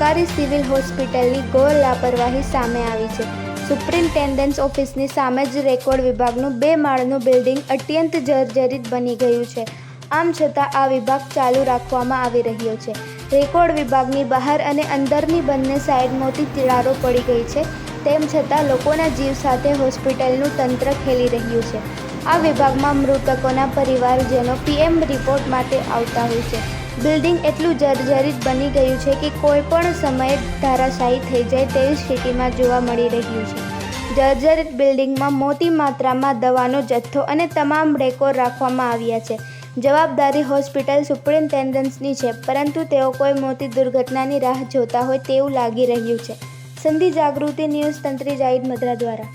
સરકારી સિવિલ હોસ્પિટલની ઘોર લાપરવાહી સામે આવી છે। સુપ્રિન્ટેન્ડન્ટ ઓફિસની સામે જ રેકોર્ડ વિભાગનું 2 માળનું બિલ્ડિંગ અત્યંત જર્જરિત બની ગયું છે। આમ છતાં આ વિભાગ ચાલુ રાખવામાં આવી રહ્યો છે। રેકોર્ડ વિભાગની બહાર અને અંદરની બંને સાઈડ મોટી તિરાડો પડી ગઈ છે। તેમ છતાં લોકોના જીવ સાથે હોસ્પિટલનું તંત્ર ખેલી રહ્યું છે। આ વિભાગમાં મૃતકોના પરિવારજનો પીએમ રિપોર્ટ માટે આવતા હોય છે। બિલ્ડિંગ એટલું જર્જરિત બની ગયું છે કે કોઈ પણ સમયે ધરાશાયી થઈ જાય તેવી સ્થિતિમાં જોવા મળી રહ્યું છે। જર્જરિત બિલ્ડિંગમાં મોટી માત્રામાં દવાનો જથ્થો અને તમામ રેકોર્ડ રાખવામાં આવ્યા છે। જવાબદારી હોસ્પિટલ સુપ્રિન્ટેન્ડન્ટની છે, પરંતુ તેઓ કોઈ મોટી દુર્ઘટનાની રાહ જોતા હોય તેવું લાગી રહ્યું છે। સંધિ જાગૃતિ ન્યૂઝ તંત્રી જાહિદ મદ્રા દ્વારા।